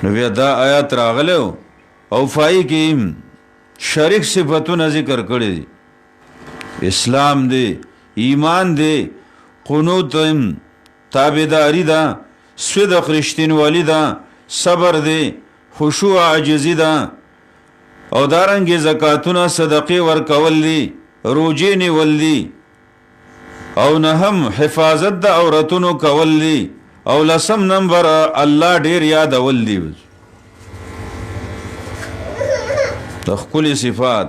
نو بیا دا آیات راغلی او فای کې شریک صفتونه ذکر کړي دي اسلام دی ایمان دی قنوت تابعداری ده صدق رښتینولي ده صبر دی خشوع عاجزي ده او دارنګې زکاتونه صدقې ورکول دي روجې نیول دي او نهم حفاظت د عورتونو کول دي او لسم نمبر الله ډیر یادول دي د خپل صفات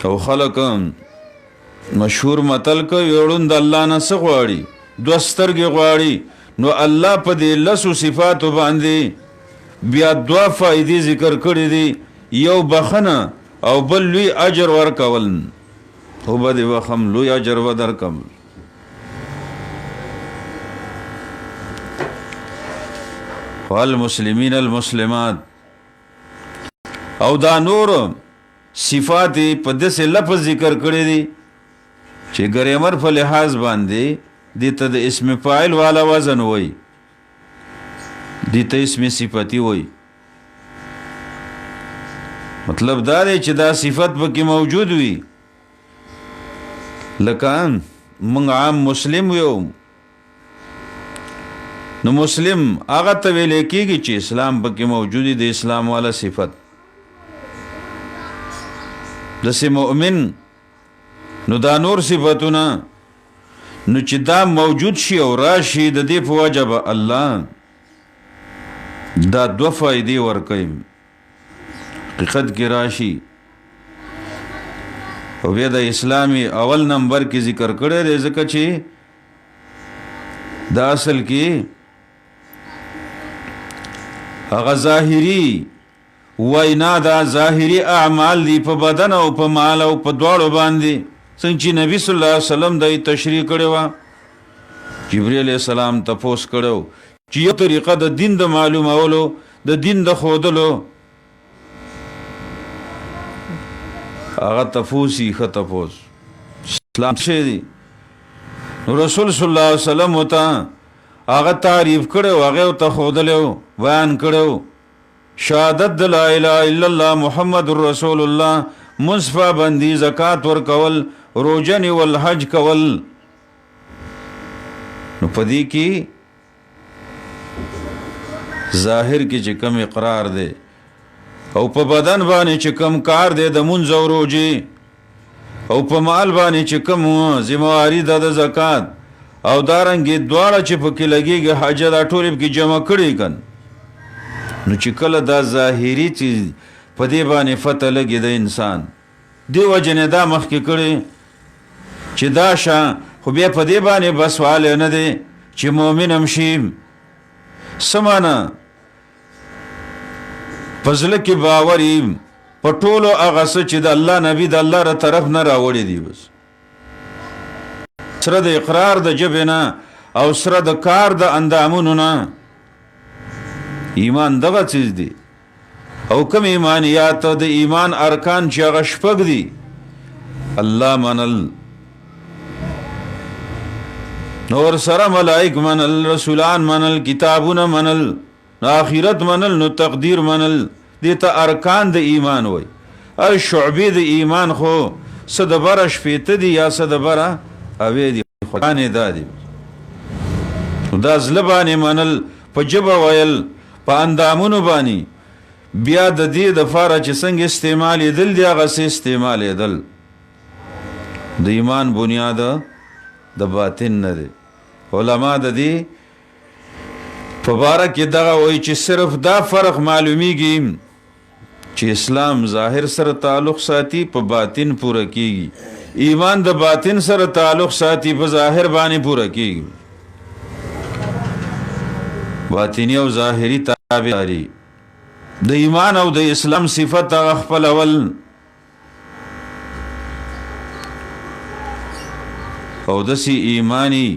او خلق مشهور متل کو یوړون د الله نه څه غواړي دوه سترګې غواړي نو الله په دې لسو صفاتو باندې بیا دوه فائدې ذکر کړې دي یو بخنه او بل لوی اجر ورکول هو به دې وخم لوی اجر ودرکم والمسلمین المسلمات او دا نور صفات په داسې لفظ ذکر کړی دي چې ګریمر په لحاظ باندې دې ته د اسم فاعل والا وزن وای دې ته اسم صفتی وای مطلب دا دی چې دا صفت پکې موجود وي لکه موږ عام مسلم یو نو مسلم هغه ته ویل کېږي چې اسلام پکې موجود دی د اسلام والا صفت دسې مؤمن نو دا نور صفتونه نو چې دا موجود شي او راشي د دې په وجه به الله دا دوه فائدې ورکوي حقیقت کې راشي او بیا د اسلامي اول نمبر کې ذکر کړی دی ځکه چې دا اصل کې هغه ظاهري وینا دا ظاهري اعمال دی په بدن او په مال او په دواړو باندې څنګه چې نبی صلی الله علیه وسلم دای تشریح کړی و جبرئیل علیہ السلام تپوس کړو چې یو طریقه د دین د معلومولو د دین د خودلو هغه تفوسی خطفوس اسلام شه دی رسول صلی الله علیه وسلم وتا هغه تعریف کړو هغه ته خودلو بیان کړو شهادت د لا اله الا الله محمد رسول الله منصفه بندي زکات ور کول روزه نیول حج کول نو پدې کې ظاهر کې چې کوم اقرار دی او په بدن باندې چې کوم کار دی د منځ او روزه او په مال باندې چې کوم ذمہواری د زکات او دارنګې دواړه چې په کې لګيږي حج دا ټول کې جمع کړي کن نو چې کله دا ظاهري چیز په دې باندې فتح لګي د انسان دی وجنه دا مخ کې کړي چې دا شا خو بیا په دې باندې بس واله نه دی چې مؤمن هم شي سمانا فضل کې باوري په ټولو هغه څه چې د الله نبی د الله تر طرف نه راوړي دي بس سره د اقرار د جبنا او سره د کار د اندامونو نه ایمان دغه چیز دی او کوم ایمانیات د ایمان ارکان چې هغه شپږ دي الله منل نور سره ملائک منل رسولان منل کتابونه منل آخرت منل نو تقدیر منل دیتا ارکان د ایمان وای ار شعبی د ایمان خو صدبره شفیت دی یا صدبره اوی دی خدانه دادی دا زلبانی منل په جبه ویل په اندامونو بانی بیا د دې د فاره چې څنګه استعمال دل دی هغه سي استعمال دل د ایمان بنیاد د باطن نه دی علما د دې فبارک دغه وای چې صرف دا فرق معلومیږي چې اسلام ظاهر سره تعلق ساتي په باطن پوره کیږي ایمان د باطن سره تعلق ساتي په ظاهر باندې پوره کیږي باطنی او ظاهری تابعداري د ایمان او د اسلام صفت خپل اول او دسی ایمانی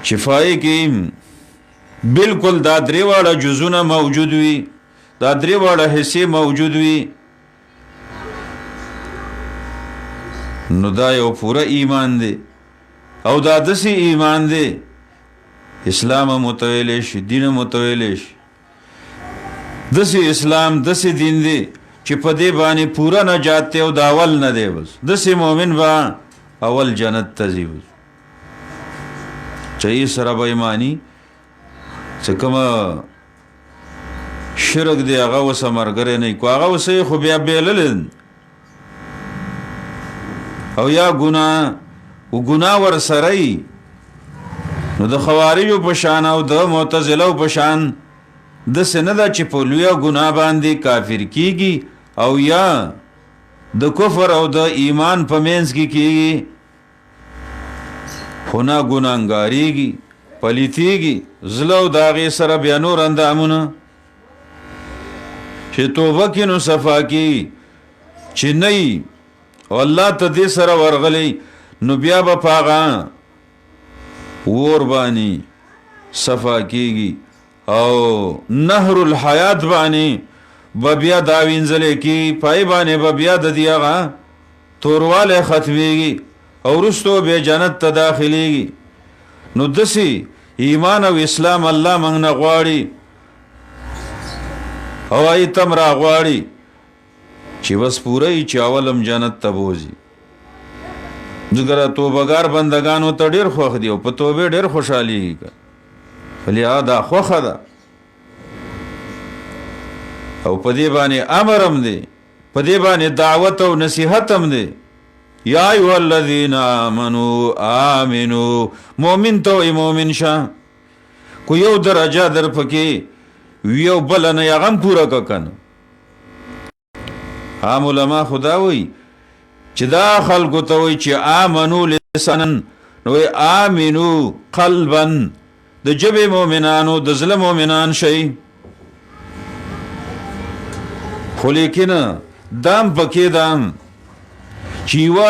شفای کې بالکل دا درې واړه جزونه موجود وي دا درې واړه حصے موجود وي نو دا یو پورا ایمان دی او دا دسی ایمان دی اسلام متویلی شي، دین متویلی شي. دسی اسلام دسی دین دی چې په دې باندې پورا نجات دی او د اول نه دی. بس دسی مؤمن با اول جنت ته ځي. چې سره به ایمانی چې کوم شرک دی هغه اوس مرګره نه کو، هغه اوس خو بیا بیلل او یا ګناه ور سره نو د خوارجو په شان او د معتزله په شان د سنه دا چې په لوی ګناه باندې کافر کیږي او یا د کفر او د ایمان په منځ کې کیږي، خونه ګناهګاریږي، پلیتیږي، زلو داغه سره بیا نور اندامونه چې توبه کې نو صفا کی چې نه او الله ته دې سره ورغلی نو بیا به پاغه ور باندې صفا کیږي او نهر الحیات باندې بیا دا وینځل کی پای باندې بیا د دیغه تورواله ختميږي او رستو به جنت ته داخليږي. نو دسی ایمان او اسلام الله موږ نه غواړي او ایتم را غواړي چې بس پوره چې اولم جنت ته بوزي. ذکر توبګار بندگانو ته ډیر خوښ دی او په توبه ډیر خوشحالي ولی دا خوخه ده او په دې باندې امر هم دی، په دې باندې دعوت او نصیحت هم دی. یا ایها الذین آمنوا آمنوا، مؤمن ته مؤمن شه کو یو درجه در پکې ویو بل نه یغم پورا کنه. عام علما خدا وی چې دا خلکو ته وی چې آمنو لسانن نو آمنو قلبا، د جبه مؤمنانو د زله مؤمنان شي. خو لیکن دام پکې دام چې یو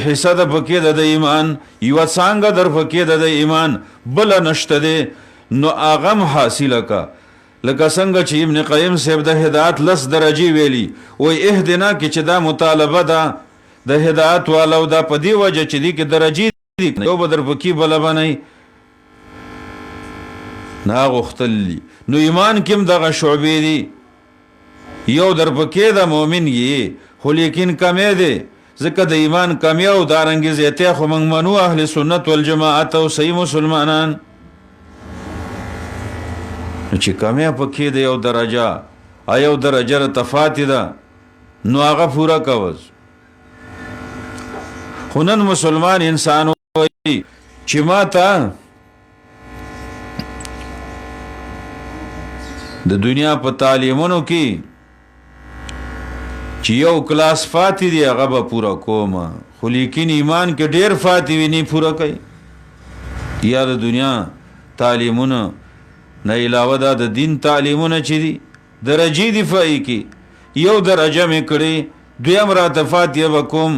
حصہ د پکې د ایمان یو څنګه در پکې د ایمان بل نشته دی نو اغم حاصله کا. لکه څنګه چې ابن قیم صاحب د هدایت لس درجه ویلي او اهدنا کې چې دا مطالبه ده د هدایت والو دا په دی وجه چې دی کې درجه دي یو بدر پکې بل باندې نا غختلی. نو ایمان کم دغه شعبې دي یو در پکې د مؤمن یې خو لیکن کمې دي ځکه د ایمان کمی او دارنګ زیاته خو موږ منو اهل سنت والجماعت او صحیح مسلمانان چې کمی پکې د یو درجه ایو درجه تفاتی ده نو هغه پورا کوز. خونن مسلمان انسان وي چې ماته د دنیا په تعلیمونو کې چې یو کلاس فاتح دی هغه به پورا کومه، خو لیکن ایمان کې ډیر فاتح وي نه پورا کوي. یا د دنیا تعلیمونه نه علاوه د دین تعلیمونه چې دي درجه دی فای کې یو درجه مې کړي دویم راته فاتح وکوم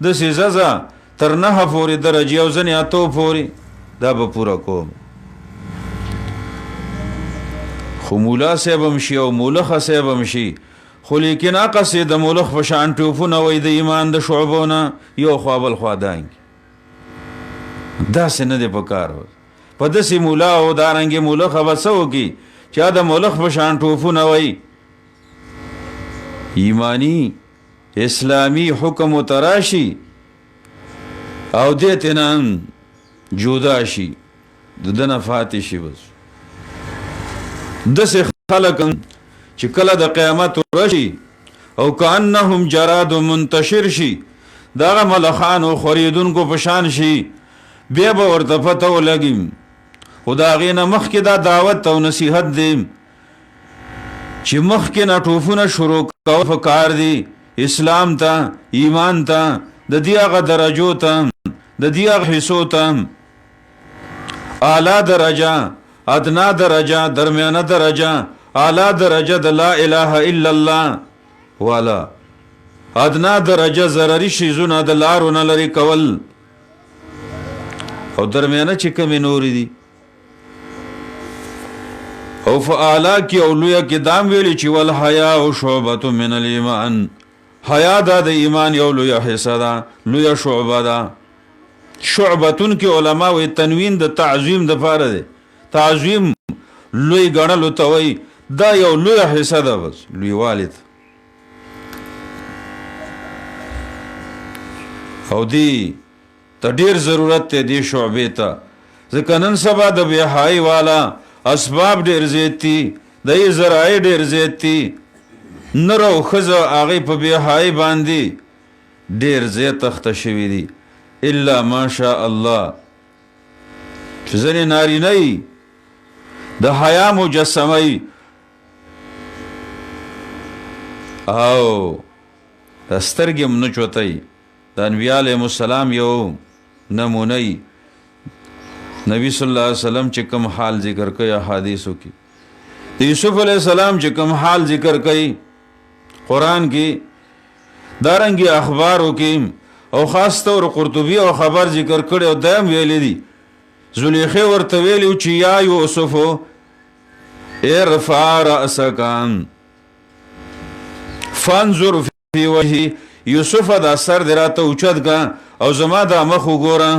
د سزا تر نه پورې درجه او ځنه اتو پورې دا به پورا کوم. خو مولا صاحب هم شي او مولخ صاحب هم شي خو لیکن اقصد د مولخ فشان ټوفونه وای د ایمان د شعبونه یو خوابل خدای دا سن نه پکار په دسی مولا او دارنګ مولخ وسو کی چې د مولخ فشان ټوفونه وای ایمانی اسلامی حکم تراشی او دیتنان جودا شي ددن فاتح شي. بس دس خلق چې کله د قیامت ورشي او کانهم جراد منتشر شي دا ملخان او خریدونکو پشان شي بیا به ورته پته ولګیم. خدا غینه مخکې دا دعوت او نصیحت دی چې مخکې نه ټوفونه شروع کول فکار دی اسلام ته ایمان ته د دیغه درجو ته د دیغه حصو ته اعلی درجه ادنا درجه درمیانه درجه اعلی درجه د لا اله الا الله والا ادنا درجه ضرری شیزونه د لارونه لري کول او درمیانه چې کوم نور دي او فعلا کی اولویا کی دام ویلی چې ول حیا او شعبۃ من الایمان، حیا د ایمان یو لوی حصہ ده لوی شعبه ده. شعبتون کی علما و تنوین د تعظیم د پاره ده تعظیم لوی ګڼلو ته وایي دا یو لویه حصه ده بس لویوالي ته او دی ته ډېر ضرورت دی دې شعبې ته ځکه نن سبا د بېحایي والا اسباب ډېر زیات دي د یې ذرایع ډېر زیات دي نر او ښځه هغې په بېحایي باندې ډېر زیات اخته شوي دي الا ماشاء الله چې ځینې نارینه یي د حیا مجسمه یي او د سترګې هم نه چوتئ د انبیا علیهم السلام یو نمونه یي نبی صلی الله علیه وسلم چې کوم حال ذکر کوي احادیثو کې د یوسف علیه السلام چې کوم حال ذکر کوي قرآن کې دارنګې اخبارو کې او خاص طور قرطبي او خبر ذکر کړي او دایم ویلي دي زلیخې ورته ویلي چې یا یوسفو ارفع رأسک فانظر فی وجهی یوسف دا سر دی راته اوچت کا او زما دا مخ وګوره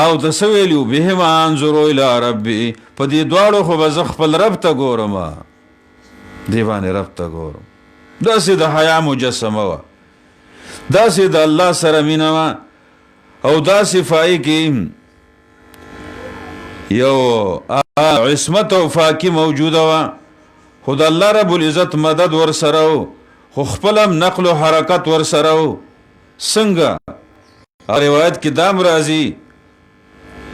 او د څه ویلي بهما انظر الی ربی په دې دواړو خو به زه خپل رب ته ګورم دې باندې رب ته ګورم داسې د حیا مجسمه وه داسې د الله سره مینه وه او داسې فای کې یو عصمت او فاکی موجوده وه خو د الله رب العزت مدد ورسره و خو خپل هم نقل و حرکت ورسره و څنګه روایت کې دام راځي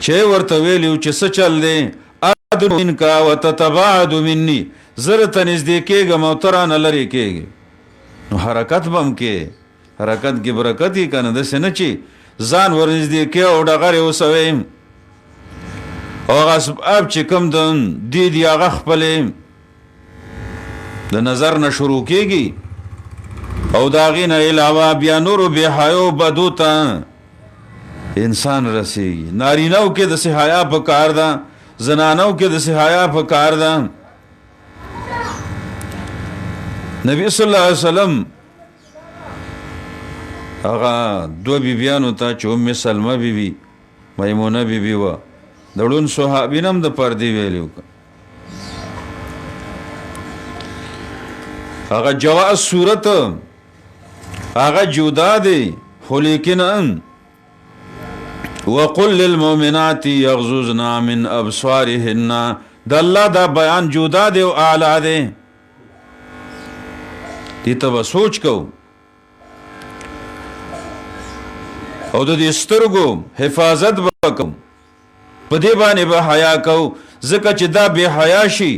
چې ورته ویلي چې څه چل دی ادنو منکا وتتباعد مني زه درته نږدې کېږم او ته رانه لرې کېږې نو حرکت به هم کې حرکت کې برکت یې که نه داسې نه چې ځان ور نږدې کې او ډغرې وسوې او هغه اسباب چې کوم دی دي هغه خپلې د نظر نه شروع کېږي او د هغې نه علاوه بیا نورو بېحیو بدو ته انسان رسیږي نارینهو کې داسې حیا په کار ده زنانو کې داسې حیا په کار ده نبی صلی الله علیه وسلم هغه دو بیبیانو ته چې ام سلمه بیبي میمونه بیبي وه د ړوند صحابین هم د پردې ویلي وکړه هغه جواز صورت هغه جدا دی خو لیکن وقل للمؤمنات یغضضن من ابصارهن د الله دا بیان جدا دی او اعلی دی دې ته به سوچ کو او د دې سترګو حفاظت به کوم په دې باندې به حیا کو ځکه چې دا بې حیا شي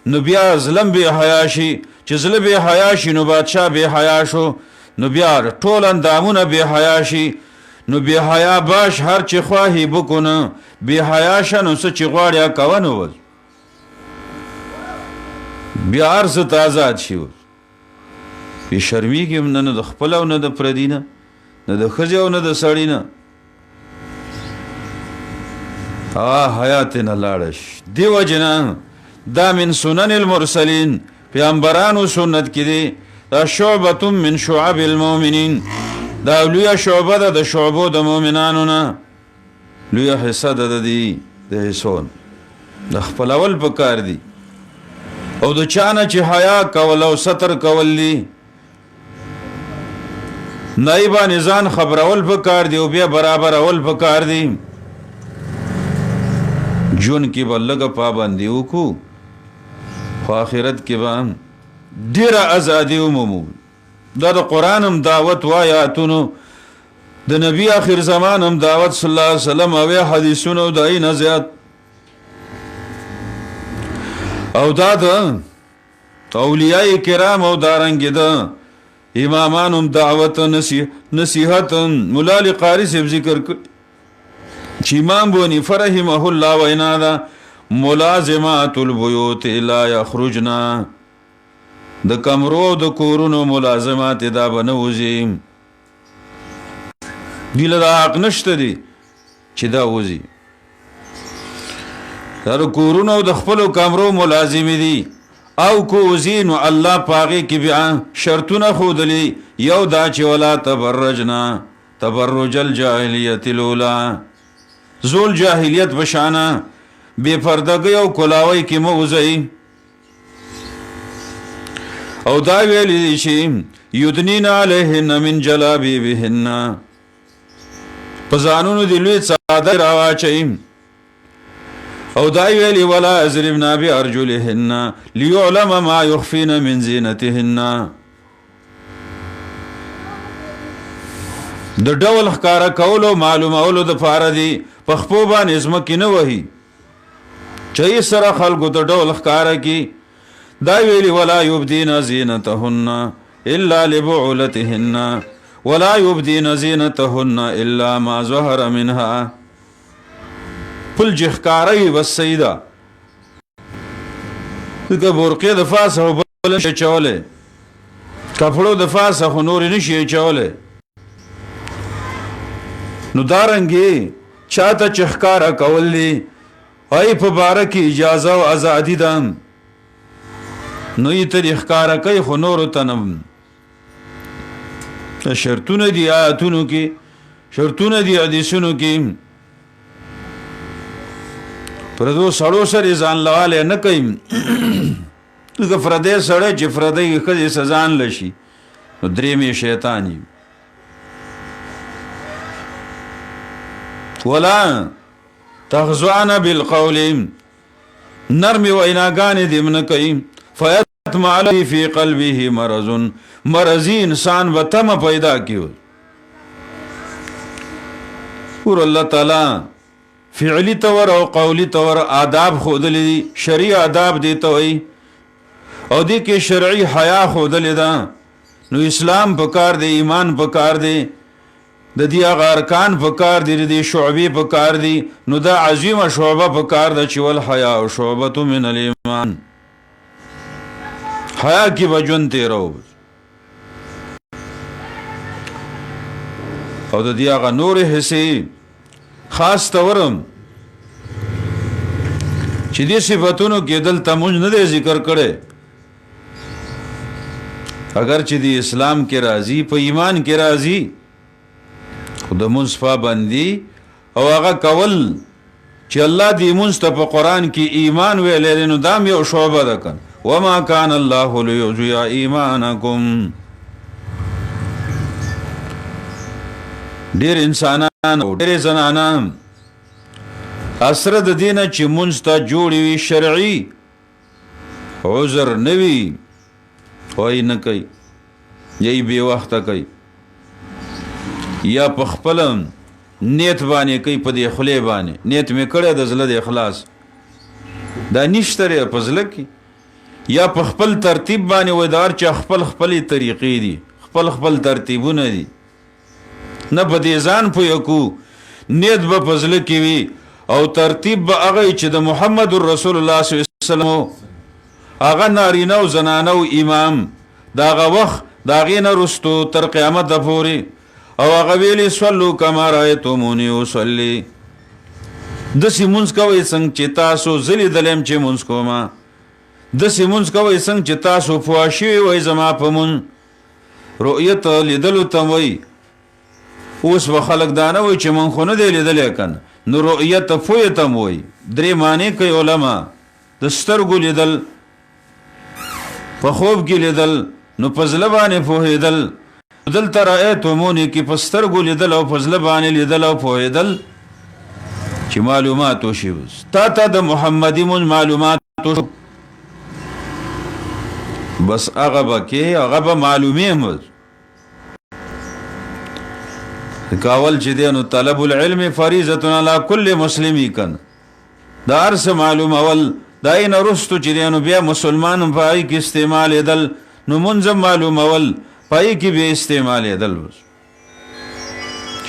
نو بیا ظلم بې حیا شي چې زله بې حیا شي نو بادشاه بې حیا شو نو بیا ټول اندامونه بې حیا شي نو بې حیا باش هر چې خواهی بکنه بې حیا شه نو څه چې غواړې کوه نو بیا هر څه ته آزاد شي بې شرمېږي هم نه د خپل او نه د پردي نه نه د ښځې او نه د سړي نه حیا ترې نه لاړه شي دې وجې نه دا من سنن المرسلین پیغمبرانو سنت کې دی دا شعبة من شعب المؤمنین دا لویه شعبه ده د شعبو د مؤمنانو نه لویه حصه ده د دې د حصو د خپلول په کار دي او د چا نه چې حیا کول او ستر کول دي نایبانې ځان خبرول په کار دي او بیا برابرول په کار دي جون کې به لږه پابندي وکړو خو آخرت کې به ډېره ازادي ومومو دا د قرآن هم دعوت و آیاتونو د نبی آخر زمان هم دعوت صلی الله علیه وسلم او حدیثونو د اینا زیات او دا د اولیاء کرام او دارنګ د امامان هم دعوت نصیحت مولا علی قاری صاحب ذکر چې امام بونی فرحمه الله وینا دا ملازمات البیوت لا یخرجنا د کمرو د کورونو ملازمات دا بنوزی دیل دا حق نشته دی چې دا وزي دا د کورونو د خپلو کمرو ملازمی دی او کوزی نو الله پاغي کې بیا شرطونه خودلی یو دا چې ولا تبرجنا تبرج الجاهلیت الاولى زول جاهلیت بشانا بے پردگی او کلاوی کی موزئی او دا ویلی دی چی یدنین علیہن من جلابیبہن پزانونو دی لوی چادر راواچئی او دا ویلی ولا ازربنا بی ارجلہن لیعلم ما یخفین من زینتہن د ډول ښکارا کولو معلومولو د پاره دی پخپو باندې ځمکې نه وهي چې سره خلکو د ډول ښکارا کی دا ویلی ولا یبدین زینتهن الا لبعولتهن ولا یبدین زینتهن الا ما ظهر منها پل جخکاری والسیدہ دکا برقی دفاسه و بلنش چوله کپڑو دفاسه خو نوری نشی چوله نو دارنگی چاہتا چخکارا کول لی ای پا بارکی اجازه و ازادی دام نو ای تر اخکارا کئی خو نورو تنم شرطون دی آیاتونو کی شرطون دی حدیثونو کی پردو سڑو سر ازان لواله نکیم که فرده سڑه چه فرده خزی سزان لشی نو درمی شیطانی ولا تغزوان بالقول نرمی و ایناگانی دمن کئی فیتم علی فی قلبه مرضی انسان و تم پیدا کیو اور اللہ تعالی فعلی طور او قولی طور آداب خود لی شرعی آداب دیتا ہوئی او دی که شرعی حیا خود لی دا نو اسلام پکار دے ایمان پکار دے د دې هغه ارکان پکار دي د شعبې پکار دي نو دا عظیمه شعبه پکار ده چې ول حیا او شعبه من الایمان حیا کی وجن تیرو او د دې هغه نور حصے خاص تورم چې دې صفاتونو کې دلته مونږ نه ذکر کړي اگر چې د اسلام کې راضي په ایمان کې راضي د منصفا بندی او هغه کول چې الله دی منصف په قرآن کې ایمان ویلې نو دام یو شعبه ده کن وما کان الله لیضیع ایمانکم ډیر انسانان او ډیر زنانان اثر د دینه چې منصف جوړی وي شرعي عذر نوی وای نه کوي یی بے وخت کوي یا پخپلم نیت باندې کوي په دې خلی باندې نیت می کړی د زړه د اخلاص دا نشته په زړه کې یا پخپل ترتیب باندې ودار چې خپل خپلې طریقې دي خپل ترتیبونه دي نه په دې ځان په یکو نیت به په زړه کې وي او ترتیب به هغه چې د محمد رسول الله صلی الله علیه وسلم هغه نارینه او زنانه او امام داغه وخت داغې نه رستو تر قیامت پورې او هغه ویلی صلو کما رایتمونی اصلی دسی منځ کوئ څنګه چې تاسو زلی دلیم چې منځ کوما دسی منځ کوئ څنګه چې تاسو پوه شوي وئ زما په مونږ رؤیت لیدلو ته وئ اوس به خلک دا نه وئ چې من خو نه دی لیدلی کنه نو رؤیت پوهې ته م وئ درې معنی کوي علما د سترګو لیدل په خوب کې لیدل نو په زړه باندې پوهېدل دلته رأیتمونی کې په سترګو لیدل او په زړه باندې لیدل او پوهېدل چې معلومات وشي تا ته د محمدي مونږ معلومات وشو بس هغه به کې هغه به معلومې مز کاول چې دی نو طلب العلم فریضة علی کل مسلمی کن دا هر څه معلوم اول دا یې نه رستو چې دی نو بیا مسلمان په هغې کې استعمالېدل نو مونځ هم معلوم اول پای کی به استعمال دل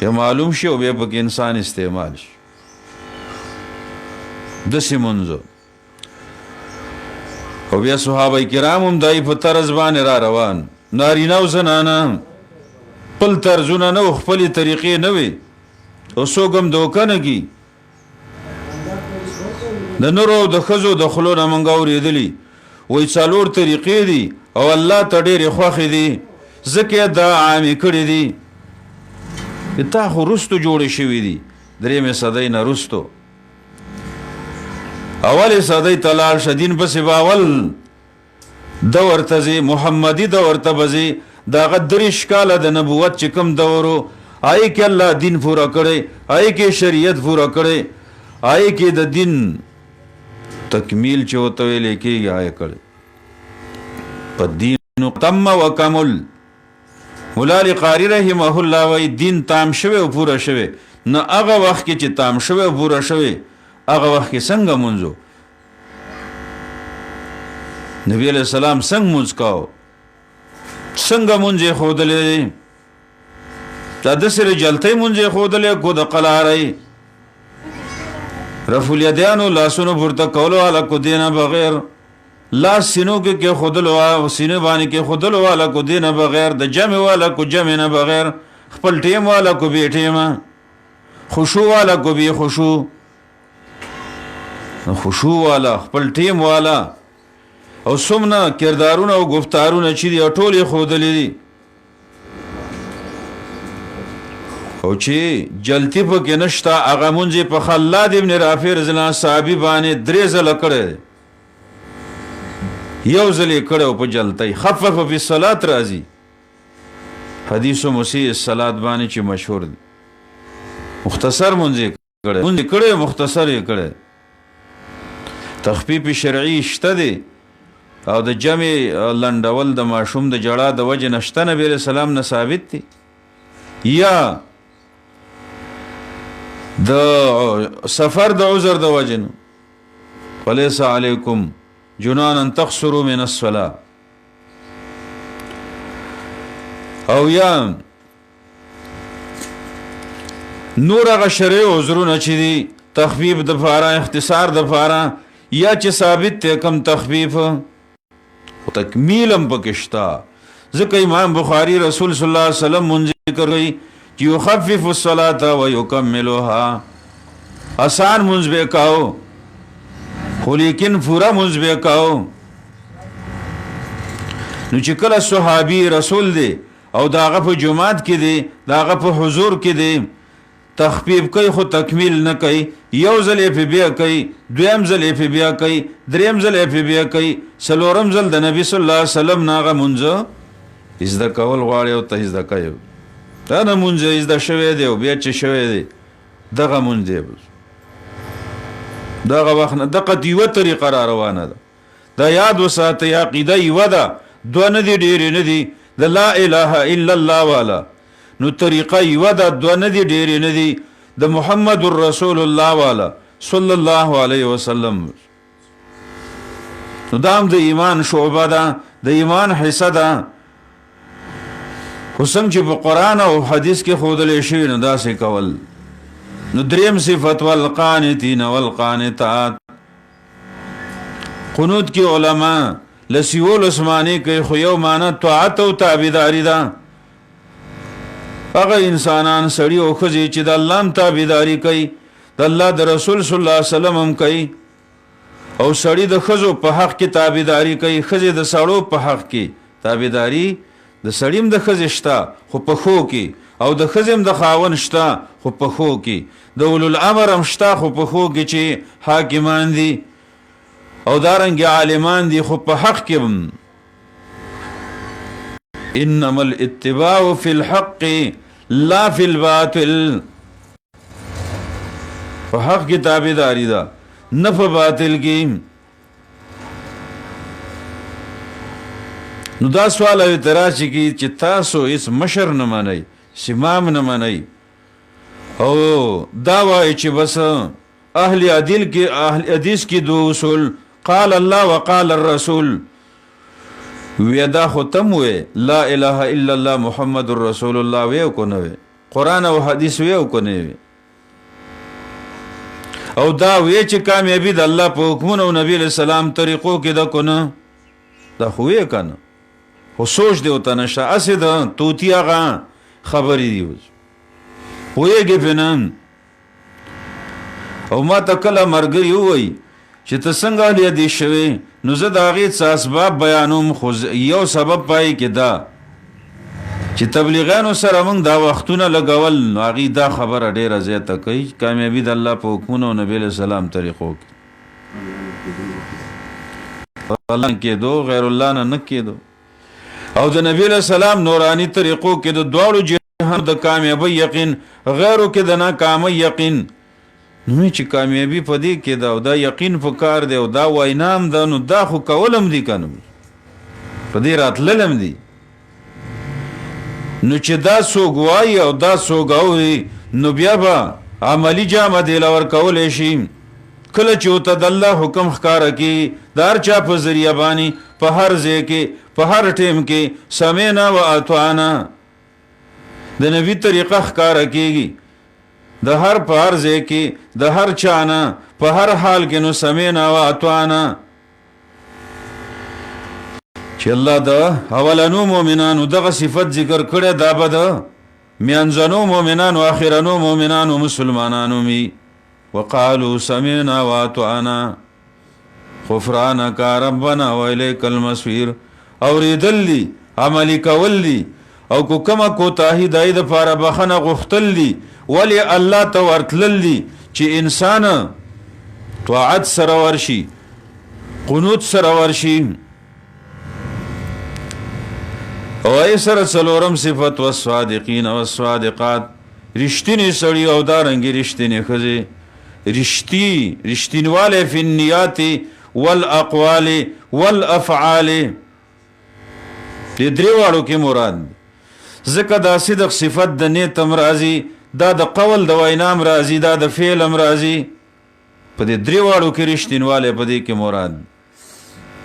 چې معلوم شي او به پک انسان استعمال شي د سیمونزو او بیا صحابه کرام هم دای په طرز باندې را روان نارینه او زنانه خپل طرزونه نه خپل طریقې نه وي او څوک هم دوکه نه کی د نورو د ښځو د خلو نه موږ اورېدلي وایي څلور طریقې دي او الله ته ډېرې خوښې دي ځکه دا عامې کړي دي تا خو رستو جوړې شوي دي درېمې صدۍ نه رستو اولې صدۍ ته لاړ شه دین پسې به اول دور ته ځې محمدي دور ته به ځې د هغه 30 کاله د نبوت چې کوم دور و هغې کې الله دین پوره کړی هغې کې شریعت پوره کړی هغې کې د دین تکمیل چې ورته ویلی کېږي هغه کړی په دین تم وکمل مولا علی قاری رحمه الله وایي دین تام شوی او پوره شوی نه هغه وخت کې چې تام شوی او پوره شوی هغه وخت کې څنګه مونځ و نبی علیہ السلام څنګه مونځ کاو څنګه مونځ یې ښودلی دا داسې جلتی مونځ یې ښودلی کو د قلارۍ رفع الیدیانو لاسونو پورته کولو والا کو دینا بغیر لاس سینو کې ښودلو سینې باندې کې ښودلو والا کو دینا بغیر د جمع والا کو جمع نه بغیر خپل ټیم والا کو بې ټیمه خشوع والا کو بې خشوع خشوع والا خپل ټیم والا او څومره کردارونه او گفتارونه چې دي ټول یې ښودلي دي او چې جلتی پکې نشته هغه مونځ یې په خلاد ابن رافع رضی الله عنه صحابي باندې 3 ځله کړی یو ځل یې کړی په جلتی خفف فی الصلاة راځي حدیث مسیح الصلاة باندې چې مشهور دی مختصر مونځ یې کړی مختصر یې کړی تخفیف شرعي شته دی او د جمع لنډول د ماشوم د جړا د وجه نشته نبی علیہ السلام نه ثابت دی یا د سفر د عذر د وجه نه فلیس علیکم جناح ان تقصروا من الصلاة او یا نور هغه شرعي عذرونه چې دي تخفیف د فاره اختصار د فاره یا چې ثابت ته کم تخفیف تکمیلم پکشتا ځکه امام بخاری رسول صلی الله علیه وسلم منځ ذکر کوي چې یخفف الصلاة و یکملها آسان منځ به کاو خو لیکن پورا منځ به کاو نو چې کله صحابي رسول دی او داغه په جماعت کې دی داغه په حضور کې دی تخفیف کوي خو تکمیل نه کوي یو ځل یې په بیا کوي دویم ځل یې په بیا کوي دریم ځل یې په بیا کوي څلورم ځل د نبی صلی الله علیه وسلم ناغه مونځ زده کول غواړي او ته زده کوي دا نه مونځ زده شوی دی او بیا چې شوی دی دغه مونځ دی دغه وخت نه دغه یوه طریقه را روانه ده دا یاد وساته عقیده یوه ده دوه نه دي ډېرې نه دي د لا اله الا الله والا نو طریقه یوه ده دوه نه دي ډېرې نه دي د محمد رسول الله والا صلی الله علیه وسلم نو دا هم د ایمان شعبه ده د ایمان حصه ده خو څنګه چې په قرآن او حدیث کې ښودلی شوي نو داسې کول نو دریم صفت والقانتین والقانتات قنوت کې علما لسیول عثمانی کوي خو یو معنی طاعت او تابعداري ده هغه انسانان سړي او ښځې چې د الله هم تابعداري کوي د الله د رسول صلی الله علیه وسلم هم کوي او سړي د ښځو په حق کې تابعداري کوي ښځې د سړو په حق کې تابعداري د سړي هم د ښځې شته خو په ښو کې او د ښځې هم د خاوند شته خو په ښو کې د اولو الامر هم شته خو په ښو کې چې حاکمان دي او دارنګې عالمان دي خو په حق کې هم انما الاتباع فی الحق لا فی الباطل په حق کې تابعداري ده نه په باطل کې نو دا سوال او اعتراض چې تاسو هیڅ مشر نه منئ امام نه منئ او دا وایي چې بس اهل حدیث کې دو اصول قال الله وقال الرسول ویدا ختم وی لا اله الا الله محمد رسول الله وی کو نه وی قرآن او حدیث وی کو نه وی او دا وی چې کامیابی د الله په حکمونو او نبی علیہ السلام طریقو کې دا کو نه دا خو یې کنه خو سوچ دی وته نشه اسې د توتی هغه خبرې دی ویږي فنن او ما ته کله مرګري وای چې ته څنګه لې دې شوی نو زه د هغې څه اسباب بیانوم خو یو سبب پای کې دا چې تبلیغانو سره موږ دا وختونه لګول نو هغوی دا خبره ډېره زیاته کوي کامیابي د الله په حکمونو او نبي علیه السلام طریقو کې الله کېدو غیر الله نه کېدو او د نبی علیه السلام نورانی طریقو کې د دواړو جهان د کامیابی یقین غیرو کې د ناکامۍ یقین نو چې کامیابی په دې کې ده او دا یقین په کار دی او دا وینام ده نو دا خو کولم دي که نه په دې راتللم دي نو چې دا څوک وایي او دا څوک اوري نو بیا به عملي جامه دې له ورکولی شي کله چې ورته د الله حکم ښکاره کړي د هر چا په ذریعه باندې په هر ځای کې په هر ټیم کې سمینا و اطعنا د نبي طریقه ښکاره کېږي د هر په هر ځای کې د هر چا نه په هر حال کې نو سمینا و اطعنا چې الله د اولنو مؤمنانو دغه صفت ذکر کړی دا به د میانځنو مؤمنانو آخرنو مؤمنانو مسلمانانو می وقالوا سمعنا واطعنا غفرانك ربنا والیک المصیر اوریدل دي عملی کول دي او کو کما کوتاهی دای د پاره بخنه غختل دي ولی الله ته ورتلل دي چې انسان طاعت سره ورشي قنوت سره ورشي او ایسر څلورم صفت والصادقین والصادقات رښتینی سړی او دارنګي رښتینی ښځې رښتینواله فی النیات والاقوال والافعال دې درې واړو کې مراد ځکه دا صدق صفت د نیت هم راځي دا د قول د وینام راځي دا د فعل هم راځي په دې درې واړو کې رښتینواله په دې کې مراد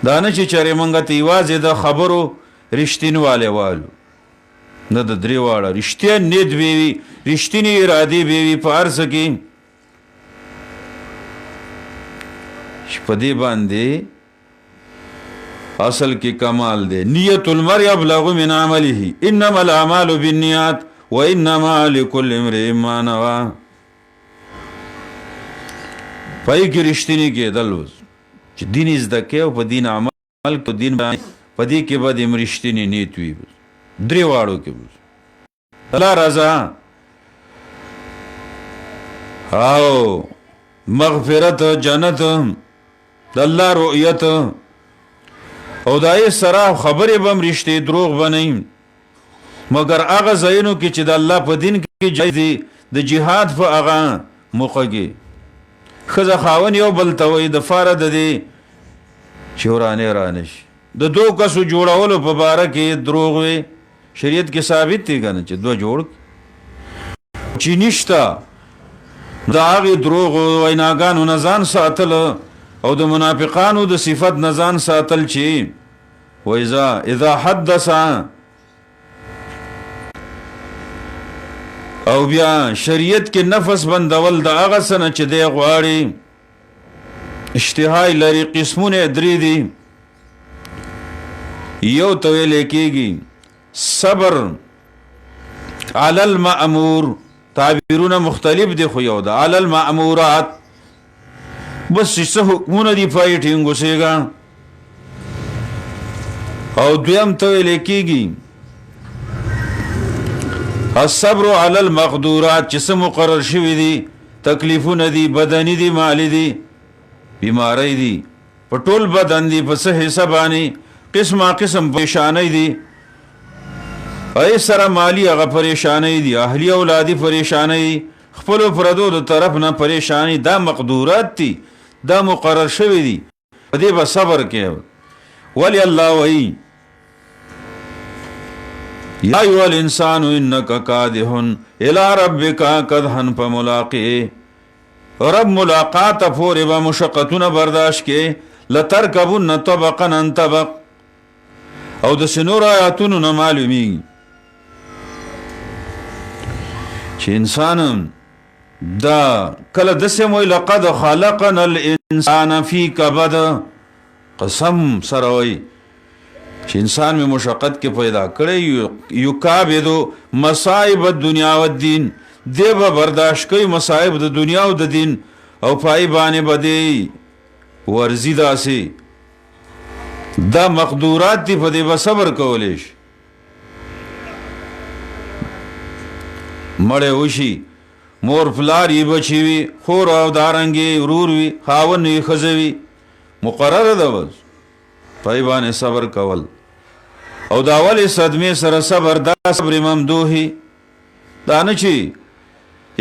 دا نه چې چېرې موږ ته یوازې د خبرو رښتینواله والو نه د درې واړه رښتیا نیت به وي رښتینې ارادې به وي په هر څه کې په دې باندې اصل کې کمال دی نیت المرء ابلغ من عمله انما الاعمال بالنیات وانما لكل امرئ ما نوى پای کې رښتینی کېدل چې دین زده کې او په دین عمل کو دین باندې په دې کې به د رښتینی نیت وي درې واړو کې الله رضا او مغفرت جنت د الله رؤیت او دای سره خبرې بم رښتې دروغ بنئ مگر هغه ځایونو کې چې د الله په دین کې جایز دي د جهاد په هغه موقع کې ښځه خاون یو بل ته وایي د فاره د دې چې ورانې رانش د دوه کسو جوړولو په باره کې دروغ وي شریعت کې ثابت دی که نه چې دوه جوړ چې نشته د هغې دروغ ویناګانو نه ځان ساتل او د منافقانو د صفت نه ځان ساتل چې اذا حدث او بیا شریعت کې نفس بندول د هغه څه نه چې دی غواړي اشتهای لري قسمونه درې دي یو ته ویلی کېږي صبر علی المأمور تعبیرونه مختلف دي خو یو ده علی المأمورات بس څه حکمونه دي پای ټینګ اوسېږه او دویم ته ویلی کېږي الصبر علی المقدورات چې څه مقرر شوي دي تکلیفونه دي بدني دي مالی دي بیماری دي په ټول بدن دي په څه حصه باندې قسمه قسم پریشانی دي ای سره مالی هغه پریشانی دي اهلی اولادی پریشانی دي خپل پردو د طرف نه پریشانی دا مقدورات دي دا مقرر شوی دي په دې به صبر کې ولی الله وی یا ایها الانسان انک کادح الی ربک کدحا فملاقیه رب ملاقات پورې به مشقتونه برداشت کې لترکبن طبقا عن طبق او د سنور آیاتونو نه معلومیږي چې انسان دا کله داسې وایي لقد خلقنا الانسان فی کبد قسم سره وایي چې انسان مې مشقت کې پیدا کړی یکابدو مصائب الدنیا والدین دی به برداشت کوي مصائب د دنیا او د دین او پای باندې به دی ورزي داسې دا مقدورات دي په دې به صبر کولی شي مړی وشي، مور پلار یې بچي وي، خور او دارنګې ورور وي، خاوند وي، ښځه وي، مقرره ده بس پای باندې صبر کول. او دا اولې صدمې سره صبر، دا صبر ممدوحي، دا نه چې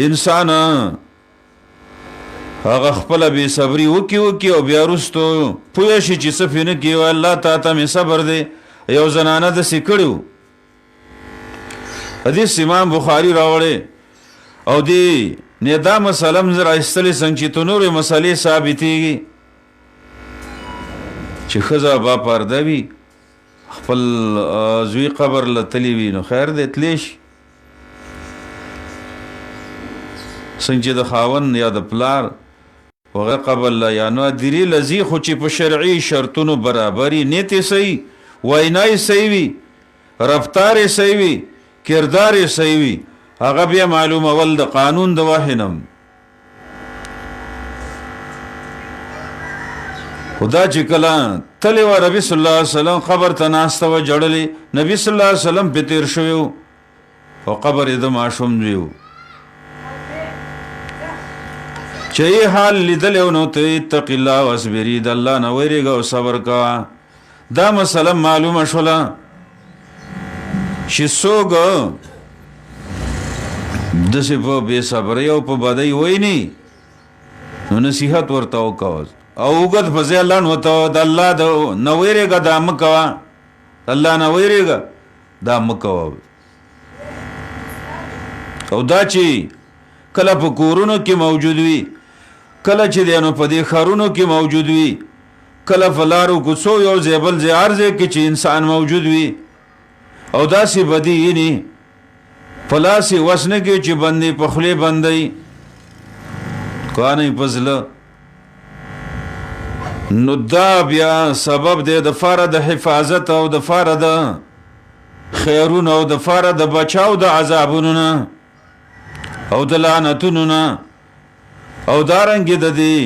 انسان هغه خپله بې صبري وکي او بیا وروستو پوه شي چې څه پې نه کي، الله تا ته مې صبر دی. یو زنانه داسې کړي وو، حدیث امام بخاري راوړی او دی نه دا مسله م زه راایستلې څنګه چې تو نورې مسلې ثابتېږي چې ښځه با پرده وي، خپل زوی قبر له تللی وي، نو خیر دی تلی شي. څنګه چې د خاوند یا د پلار وغیره قبر له یا نو درې لذي، خو چې په شرعي شرطونو برابري، نیت یې صحیح، وینا یې صحیح وي، رفتار یې صحیح وي، کردار یې صحیح وي، هغه بیا معلومول د قانون د وحینم. خدا چې کله تللی وه نبي صلی الله علیه وسلم قبر ته ناسته وه، جړلې، نبي صلی الله علیه وسلم پې تېر شوی و او قبر یې د ماشوم زوی و. چې یې حال لیدلی و نو ته اتق الله واصبري، د الله نه ویرېږه او صبر کوه. دا مسله معلومه شوله چې څوک داسې په بې صبرۍ او په بدۍ ویني، نو نصیحت ورته وکوه او اوږد په ځای لنډ ورته د الله نه ویرېږه، دا مه کوه، الله نه ویرېږه، دا مه کوه. او دا چې کله په کورونو کې موجود وي، کله چې دی نو په دې ښارونو کې موجود وي، کله په لارو کوڅو یو ځای بل ځای هر ځای کې چې انسان موجود وي، او داسې بدي یې په لاس یې وس نه کوي چې بندې په خولې بندوي، کوانه یې په زړه، نو دا بیا سبب دی د فاره د حفاظت او د فاره د خیرونو او د فاره د بچاو د عذابونو نه او د لعنتونو نه او دارنګې د دې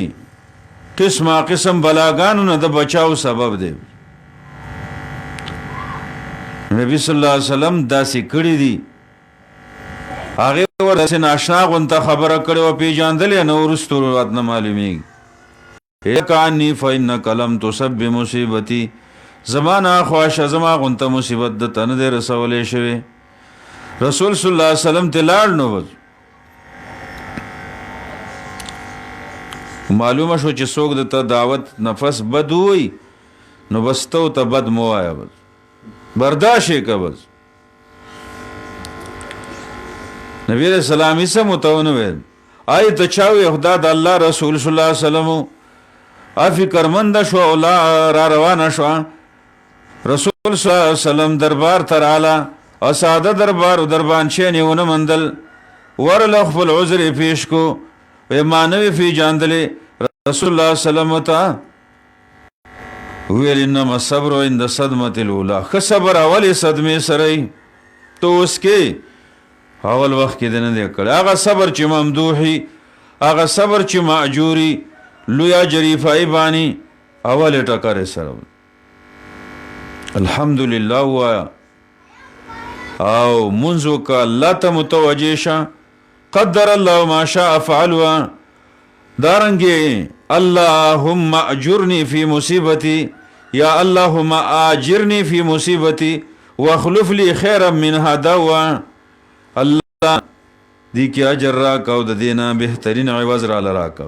قسمه قسم بلاګانو نه د بچاو سبب دی. نبی صلی الله علیه وسلم داسې کړي دي، هغې ورته ناشنا غونته خبره کړې وه، پېژندلې نه، وروستو راته نه معلومېږي. ایک عنی فإنک لم تصب بمصیبتی، زما نه خواشه زما غونته مصیبت د ته نه دی رسولی شوی. رسول صلی الله علیه وسلم ته لاړ، نو معلومه شو چې څوک د ته دعوت نفس بد ووایي، نو بس ته ورته بد مه وایه، بس برداشت یې که. بس نبی علیہ السلام یې څه ورته ونه ویل، آی ته چا ویې خدا د الله رسول صلی الله علیه وسلم فکرمنده شوه او را روانه شوه، رسول صلی الله علیه وسلم دربار ته راله او ساده دربار و دربانچیان یې ونه مندل، ورله خپل عذر یې پیش کو، وی ما نه وی پیژندلې. رسول الله صلی الله علیه وسلم ته ویل انما الصبر عند الصدمة الاولى، ښه صبر اولې صدمې سره یې، ته اوس کې اول وخت کې دې نه دی کړی. هغه صبر چې ممدوحي، هغه صبر چې معجوري، لوی اجر یې فای باني، اولې ټکرې سره الحمدلله ووایه او منځ وکړه، الله ته متوجه شه، قدر الله ما شاء فعل. دارنګې اللهم اجرني في مصیبتي، یا اللهم آجرني في مصیبتي واخلف لي خيرا منها دوا، الله دی کی اجر راکا او د دینا بهترین عوض را لراکا.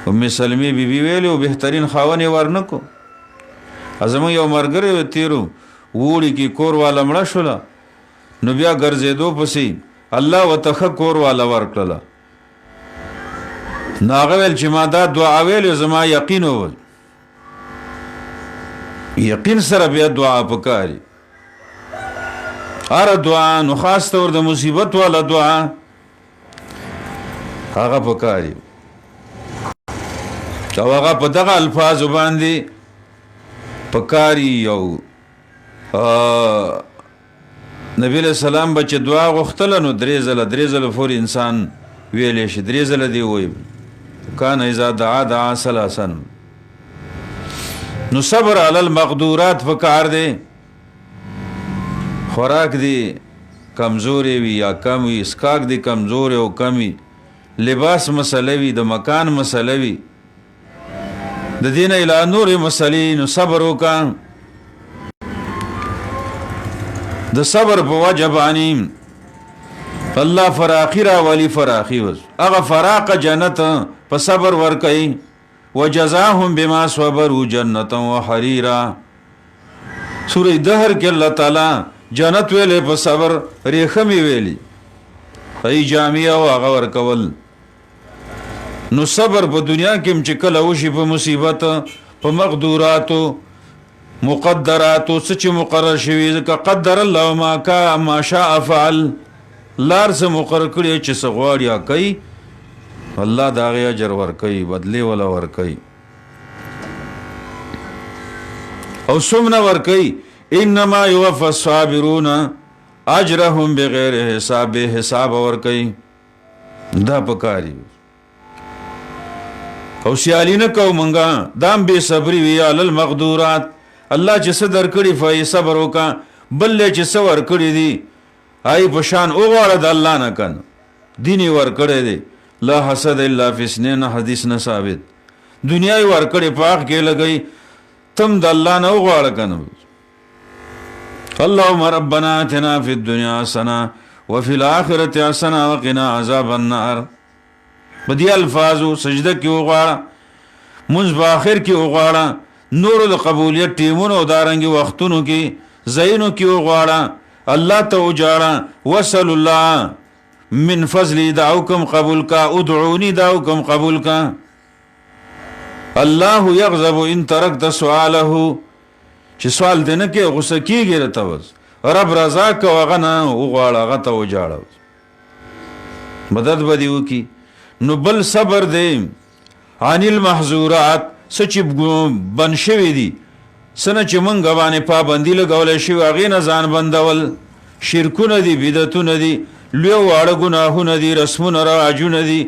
ام سلمی بی بی ویلو بهترین خاونی ورنکو، ازمو یو مرګره تیرو وړي کی کور والا مړه شولا، نو بیا ګرځېدو پسې الله وتخ کور والا ورکړه، ناغه ویل چې ما دا دعا ویل زما یقین و، یقین سره بیا دعا پکاري، هر دعا نو خاص طور د مصیبت والا دعا هغه پکاري، او هغه په دغه الفاظ باندې پکاري. یو نبی علیہ السلام بچ دعا غختله نو درې ځله فور انسان ویلې شي، درې ځله دی وایي، کان اذا دعا دعا ثلاثا. نو صبر علی المقدورات پکار دی، خوراک دی کمزورې وي یا کم وي، اسکاک دی کمزورې او کم وي، لباس مسله وي، د مکان مسله وي، د دین الی نور مسلې، نو صبر وکړه. د صبر په وجه باندې الله فراخی راولي، فراخی وز هغه فراق جنت په صبر ورکوي. وجزاهم بما صبروا جنتا وحریرا. سورہ دهر کې الله تعالی جنت ویلې په صبر، ریخمی ویلی ای جامعه او هغه ورکول. نو صبر په دنیا کې چې کله وشي په مصیبت، په مقدوراتو مقدراتو سچ مقرر شوی، ځکه قدر الله ما شاء فعل، لار سے مقرر کړی چې څه غواړي یا کوي، الله د هغې اجر ورکوي، بدلې ولا ورکوي. او څومره ورکوي؟ انما یوفی الصابرون اجرهم بغیر حساب، بے حساب ورکوي. دا پکاري او سیالی نه کو منګه دام بے صبری وی علی المقدورات. الله چې څه درکړي فای صبر وکا، بل چې څه ورکړي دي ای پشان او غواړه د الله نه کن، دیني ورکړي دي. لا حسد الا فی اثنین، حدیث نه ثابت. دنیای ورکړي پاک کې لګئی، تم د الله نه غواړه کنه. اللهم ربنا اتنا فی الدنیا حسنه وفي الاخره حسنه وقنا عذاب النار. بدی الفاظو سجده کې وغواړه، منځ په آخر کې وغواړه، نور د قبولیت ټیمونو او دارنګي وختونو کې زینو کې وغواړه، الله ته وجاړه. وصل الله من فضل دعوکم قبول کا، ادعونی دعوکم قبول کا. الله یغضب ان ترکت سؤاله، چې سوال دې نه کې غصه کېږي راته وز رب رضا کو هغه نه وغواړه، هغه ته وجاړه، مدد به دې وکړي. نو بل صبر دی عن المحظورات، څه چې بند شوي دي، څه نه چې موږ باندې پابندي لګولی شوي، هغې نه ځان بندول. شرکونه دي، بدعتونه دي، لوی واړه ګناهونه دي، رسمونه رواجونه دي،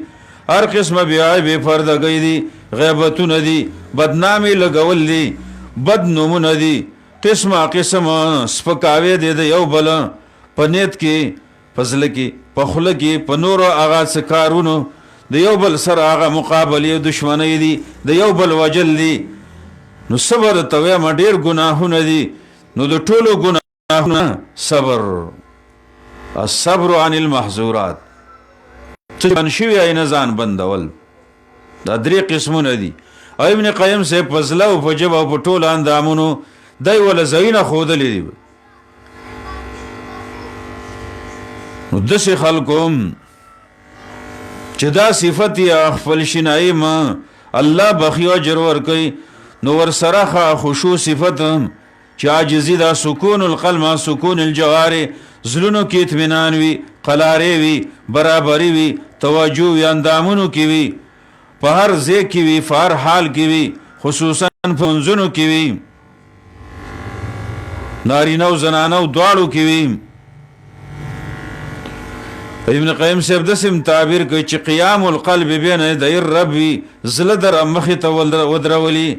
هر قسمه بې پردګۍ دي، غیبتونه دي، بدنامي لګول دي، بد نومونه دي، قسمه قسمه سپکاوی دی د یو بل په نیت کې، په زړه کې، په خوله کې، په نورو هغه څه کارونو د یو بل سره هغه مقابلې او دشمنۍ دي، د یو بل وجل دي. نو صبر ته وایم ډېر ګناهونه دي. نو د ټولو ګناهونه صبر، الصبر عن المحظورات، څه بند شوي نه ځان بندول. دا درې قسمونه دي. او ابن قیم صاحب په زړه او په ژبه او په ټولو اندامونو دی وله ځایونه ښودلي دي. نو داسې خلکو چې دا صفت یا خپل شنایي ما الله بخي اجر ورکوي، نو ورسره خشوع صفت چې عاجزي دا، سکون القلب، سکون الجوارح، زلونو کې اطمینان وي، قلارې وي، برابري وي، توجه وي، اندامونو کې وي، په هر ځای کې وي، په هر حال کې وي، خصوصا په منځونو کې وي، نارینه او زنانه دواړو کې وي. ابن قیم صاحب داسې تعبیر کوي چې قیام القلب بین یدی الرب وي، زړه در مخې ته ودرولي،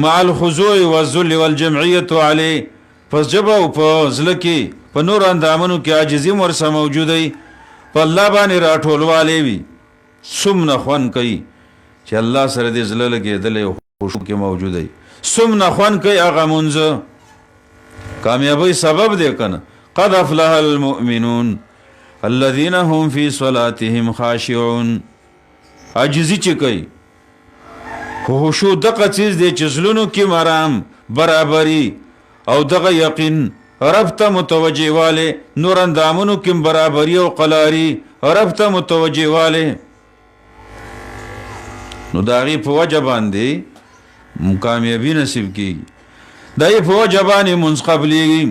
مع الخضوع والذل والجمعیة علیه، پس ژبه او په زړه کې په نور اندامونو کې عاجزي ورسره موجوده وي، په الله باندې راټولوالی وي. څومره خوند کوي چې الله سره دې زړه لګېدلی او خشوع کې موجوده وي، څومره خوند کوي هغه مونځ کامیابی سبب دی کنه. قد افلح المؤمنون الذين هم في صلاتهم خاشعون. عاجزي چې کوي، خشوع دغه چیز دی چې زړونو کې مرام، برابري او دغه یقین، رب ته متوجه والی، نور اندامونو کې برابري او قلاري، رب ته متوجه والی. نو د هغې په وجه باندې کامیابي نصیب کېږي، د هغې په وجه باندې منځ قبلېږي،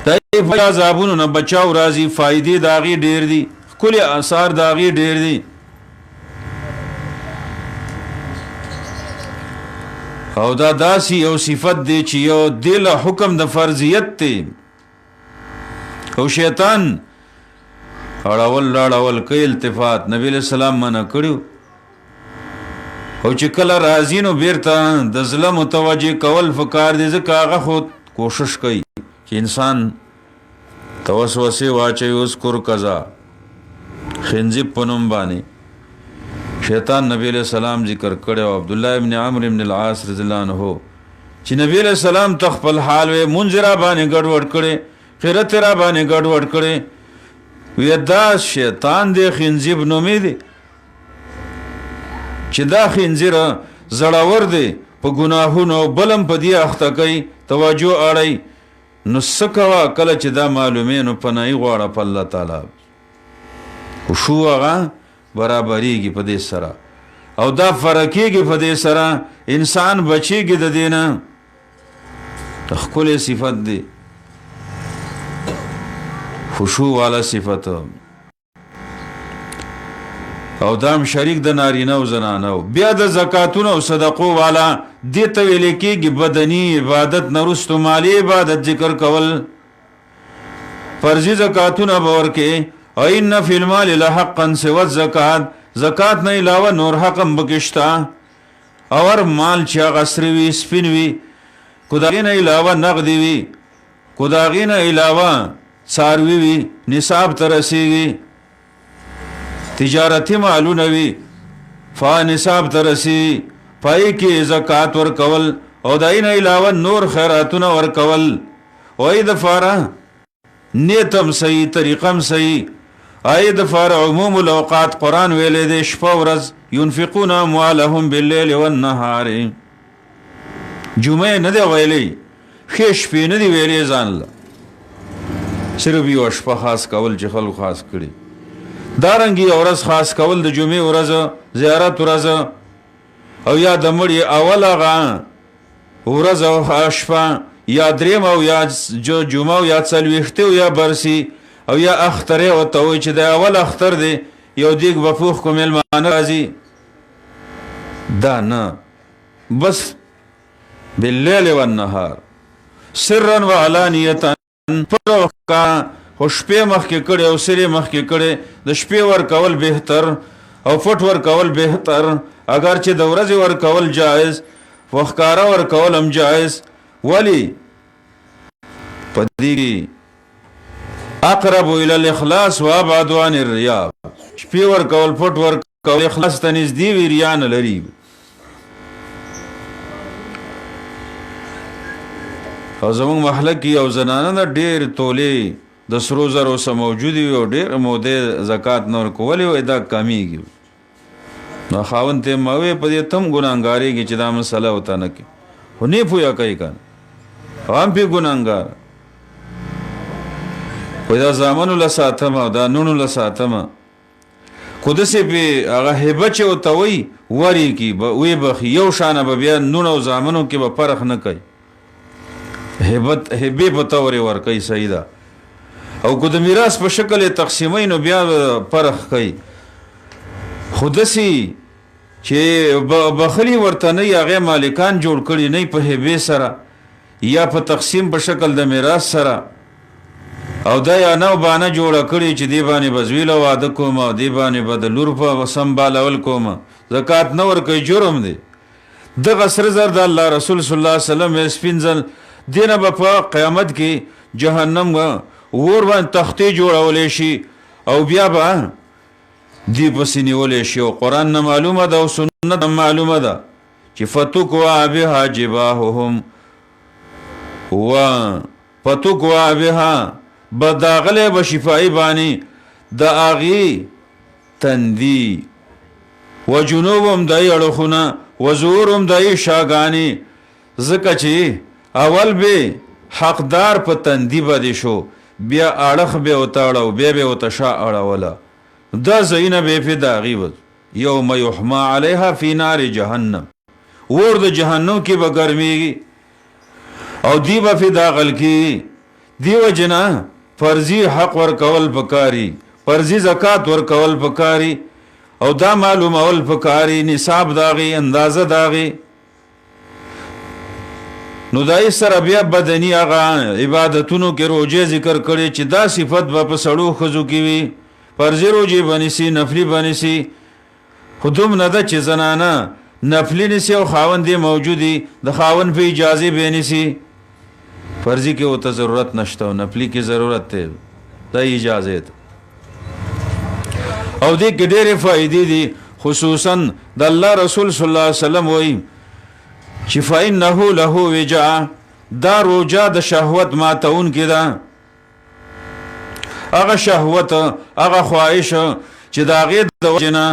د هغې په عذابونو نه بچاو راځي. فایدې د هغې ډېر دي، ښکلي اثار د هغې ډېر دي. او دا داسې یو صفت دی چې یو دې له حکم د فرضیت دی، او شیطان اړول راړول کوي التفات، نبی علیہ السلام منع کړو. او چې کله راځي نو بیرته د زړه متوجه کول فکار دی، ځکه هغه خو کوشش کوي چې انسان توسوسه واچي اذکر کذا خنزب په نوم باندې شیطان نبی علیہ السلام ذکر کړو. عبداللہ ابن عمرو ابن العاص رضی الله عنه چې نبی علیہ السلام تخپل حال و منذرا باندې ګډوډ کړي خیرت را باندې ګډوډ کړي وی دا شیطان دی خنزب نومې دی چې دا خنزیر زړاور دی په ګناهونو بلم په دی اخته کوي توجه اړای نو سکوا کله چې دا معلومه نو پنای غواړه په الله تعالی خشوع هغه برابرېږي په دې سره او دا فرقېږي په دې سره انسان بچېږي د دې نه ښکلې صفت دی خشوع والا صفت او دام شریک د نارینه او زنانه بیا د زکاتونو او صدقو والا دې ته ویل کېږي بدني عبادت نه وروسته مالی عبادت ذکر کول فرضي زکاتونه به ورکې او ان فی المال لحقا سوى الزکات زکات نه علاوه نور حق هم پکې شته اور مال چې هغه سره وي سپین وي کو د هغې نه علاوه نغدي وي کو د هغې نه علاوه څاروي وي نصاب ته رسېږي تجارتی مالونه وي نصاب ته رسېږي پای کې زکات ورکول او د هغې نه علاوه نور خیراتونه ورکول وایي دپاره نیت هم صحیح طریقه هم صحیح آئی دفار عموم الاوقات قرآن ویلے دے شپا ورز ينفقون اموالهم باللیل والنهار جمعه نده ویلی خیش پی ندی ویلی زان اللہ صرف یو شپا خاص کول چه خلق خاص کری دارنگی ورز خاص کول د جمعه ورز زیارت ورز او یا دمڑی اول آغا ورز او شپا یا دریم او یا جمعه او یا چلویختی او یا برسی او یا اختره او توی چې د اول اختر دی یو دیگ بپوخ کو ملمانه رازی دا نه بس باللیل والنهار سرا و علانیتا پر وقتا خو شپې مخکې کړي او سرې مخکې کړي د شپې ور کول بهتر او فټ ور کول بهتر اگر چې د ورځې ور کول جائز وخکاره ور کول هم جائز ولی پدې اقرب الى الاخلاص وابعد عن الرياء شپې ور کول فټ ور کول اخلاص ته نږدې وي ریا نه لري او زمونږ محله کې یو زنانه ده ډېر تولې د سرو زرو سره موجودې وي او ډېر مودې زکات نه ورکولې وای دا کمیږي نو خاوند ته ما وې په دې تم ګناهګارېږي چې دا مسله ورته نه کوي خو نه پوهه کوي که نه هم پې ګناهګار خو دا زامنو له ساتمه او دا نونو له ساتمه خو داسې پې هغه هبه چې ورته وایي ورې کي وی بخي یو شانه به بیا نونو او زامنو کې به فرق نه کوي هبې په تورې ورکوي صحیح ده او که د میراث په شکل یې تقسیموي نو بیا فرق کوي خو داسې چې بخلي ورته نه یي هغې مالکان جوړ کړي نه په هبې سره یا په تقسیم په شکل د میراث سره او دا یا نو بانه جوړه کړي چې دی باندې به زویله واده کوم او دی باندې به د لور په سمبالول کوم زکات نه ورکوي جرم دی دغه سره زر د الله رسول صلی الله علیه وسلم سپینځل دینه به په قیامت کې جهنم اور باندې تختې جوړولی شي او بیا به دی پسې نیولی شي او قرآن نه معلومه ده او سنت معلومه ده چې فتکوا بها جباههم و فتکوا بها بداغله بشفای بانی د اغي تندی و جنوبم دای اړخونه و زورم دای شاګانی زکه چې اول به حقدار په تندی باندې شو بیا اړخ به وتاړو بیا به وتشا اړوله دا زینه به په داغي و یوم یحما علیها فی نار جهنم ور د جهنم کې به ګرمي او دی به په داغل کې دیو جنا فرضی حق ورکول پکاري فرضی زکات ورکول پکاري او دا معلوم اول پکاري نصاب داغي اندازه داغي نو دای سره بیا بدني هغه عبادتونو کې روزه ذکر کړي چې دا صفت په سړو خزو کې وي فرضی روزه بنسي نفلی بنسي خودم نه ده چې زنانه نفلی نسی او خاوند موجودي د خاوند په اجازه بنسي فرضی کې وته ضرورت نشته او نفلی کې ضرورت دی دا اجازه ده او دې کې ډېرې فائدې دي خصوصا د الله رسول صلی الله علیه وسلم وایي چې فإنه له وجاء دا روجا د شهوت ماتون کې ده هغه شهوت هغه خواهش چې د هغې د وجې نه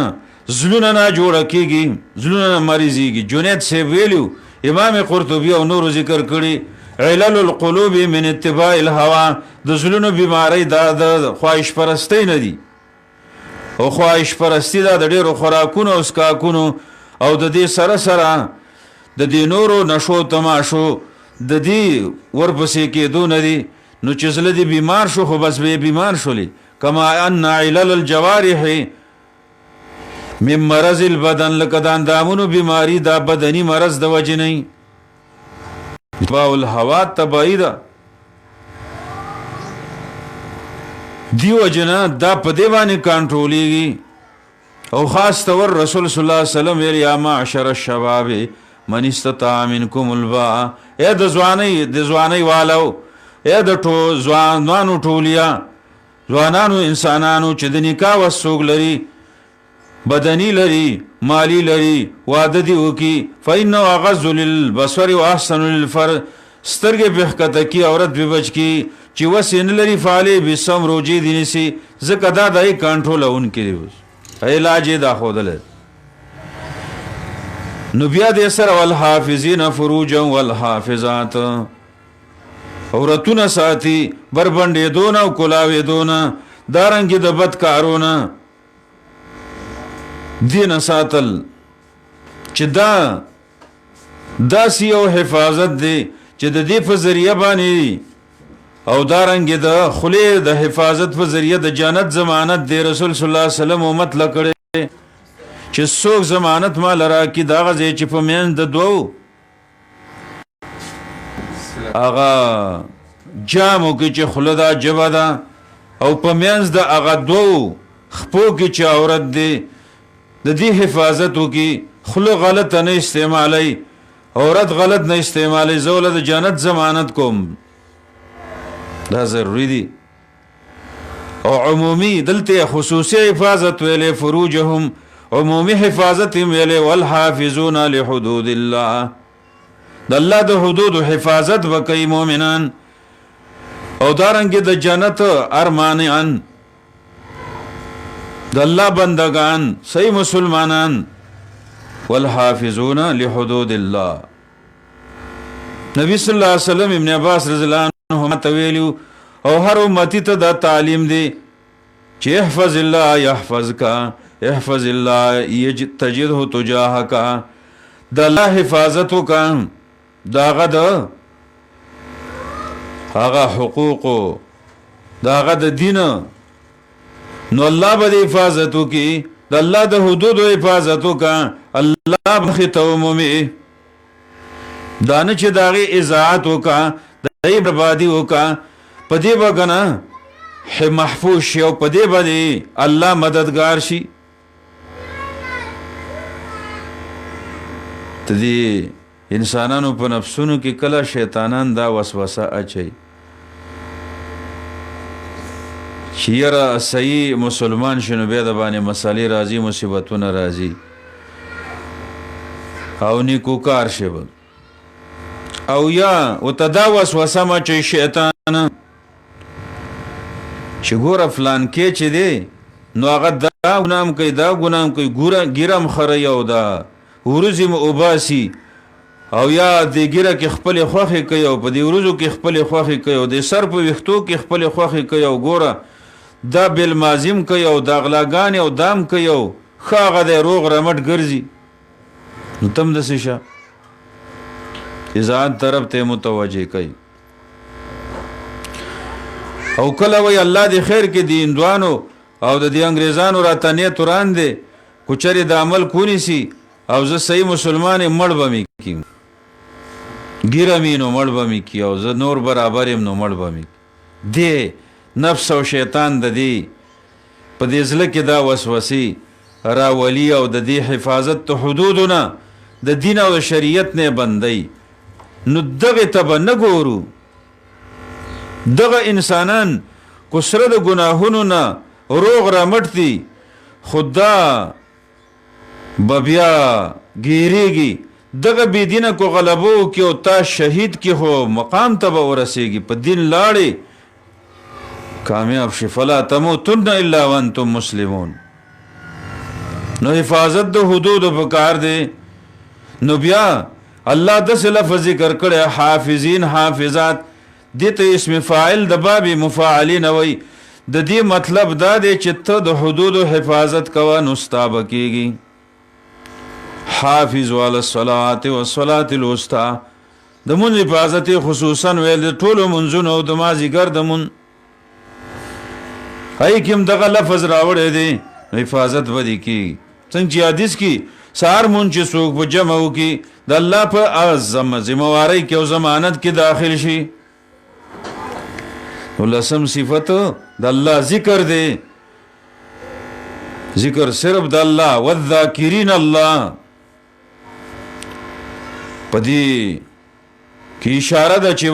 زړونه نه جوړه کېږي زړونه نه مریضېږي جنید صاحب ویلو امام قرطبي او نورو ذکر کړي علل القلوب من اتباع الهوا د زړونو بیماری دا د خواهش پرستی نه دي او خواهش پرستی دا د ډېرو خوراکونو او څښاکونو او د دې سره سره د دې نورو نشو تماشو د دې ورپسې کېدو نه دي نو چې زړه دې بیمار شو خو بس به بیمار شولې کما ان علل الجوارح من مرض البدن لکه د اندامونو بیماری دا بدني مرض د وجې نه اتباع الهوا تبعی ده دی وجنه دا په دی باندې کنټرولېږي او خاص طور رسول صلی الله علیه وسلم ویل یا معشر الشباب من استطاع منکم الباء اے د ځوانۍ والو اے د ځوانانو ټولیا ځوانانو انسانانو چې د نکاح وس څوک لري بدنی لري مالی لري واده دی وکي فإنه أغض للبصر وأحسن للفرج سترګې به ښکته کی عورت به بچ کی چې وس نه لري فعلی بسم روجي دي نسی ځکه دا دای کنټرول اون کړي علاج دا خودل نو بیا د سر والحافظین فروجا والحافظات عورتونه ساتي بربندې دون او کلاوي دون دارنګ د بد کارونه دین ساتل چې دا داسې یو حفاظت دی چې د دې په ذریعه باندې او دارنګې د خولې د حفاظت په ذریعه د جنت ضمانت دی رسول صلی الله علیه وسلم امت له کړی چې څوک ضمانت مال راکړي د هغه ځای چې په منځ د دوو هغه جامو کې چې خوله ده ژبه ده او په منځ د هغه دوو خپو کې چې عورت دی د دې حفاظت وکي خلو غلط نه استعمالي عورت غلط نه استعمالي زول د جنت ضمانت کوم دا ضروری دي او عمومي دلته خصوصي حفاظت ویلې فروجهم عمومي حفاظت ویلې والحافظون لحدود الله د الله د حدود حفاظت وکي مؤمنان او دارنګ د جنت ارمانیان د الله بندگان صحیح مسلمانان والحافظون لحدود الله نبی صلی الله علیه وسلم ابن عباس رضی الله عنهما تویلو او هر امتی ته دا تعلیم دی چې احفظ الله يحفظك احفظ الله تجده تجاهك د الله حفاظت وکړه داغه د هغه حقوق داغه د دین نو الله به حفاظت وکي د الله د حدود حفاظت وکا الله بخته عمومي دانه چې داغه اذاعت وکا دای بربادي وکا پدې وګنا محفوظ شي او پدې باندې الله مددگار شي تدې انسانانو په نفسونو کې کله شیطانان دا وسوسه اچي چیرې صحیح مسلمان شنو به د باندې مسالې راځي مصیبتونه راځي او نیکو کار شي او یا وتدا وسوسه ما چې شیطان چې ګوره فلان کې چې دی نو هغه دا ګنام کوي دا ګنام کوي ګوره ګیرم خره یو دا ورزم اوباسي او یا د ګیره کې خپل خوخي کوي او په دې ورزو کې خپل خوخي کوي او د سر په وختو کې خپل خوخي کوي او ګوره دا بل مازیم کوي او دا غلاګان او دام کوي او خاغه د روغ رمټ ګرځي نو تم د سشا اذان طرف ته متوجه کوي او کله وی الله دی خیر کې دی اندوانو او د دې انګريزانو راتنه توران دي کوچري د عمل کونی سي او زه صحیح مسلمان مړ بمي کی ګیرمینو مړ بمي کی او زه نور برابر يم نو مړ بمي دی نفس او شیطان د دې په دې ځل کې دا وسوسه راولي او د دې حفاظت ته حدودونه د دین او شریعت نه بندي نو دغه ته نه ګورو دغه انسانان کو سره د ګناهونو نه روغ را مټ دي، خدا بیا ګیریږي دغه بيدینه کو غلبو کې او تا شهید کې هو مقام ته به ورسېږي، په دین لاړې کامیاب شي. فلا تموتن الا وانتم مسلمون. نو حفاظت د حدود په کار دی. نو بیا الله داسې لفظ ذکر کړی حافظین حافظات، دې ته اسم فاعل د باب مفاعلین وی. د دې مطلب دا دی چې ته د حدودو حفاظت کوه نو ستا به کېږي. حافظوا علی الصلاة والصلاة الوسطی، د مونځ حفاظت خصوصا ویل د ټولو منځونو او د مازدیګر د مونځ هی کوم دغه لفظ راوړی دی حفاظت به دې کېږي. څنګه چې حدیث کې سهار مونځ چې څوک په جمع وکړي د الله په ذمهوارۍ کې او ضمانت کې داخل شي. لسم صفت د الله ذکر دی، ذکر صرف د الله والذاکرین الله. په دې کې اشاره ده چې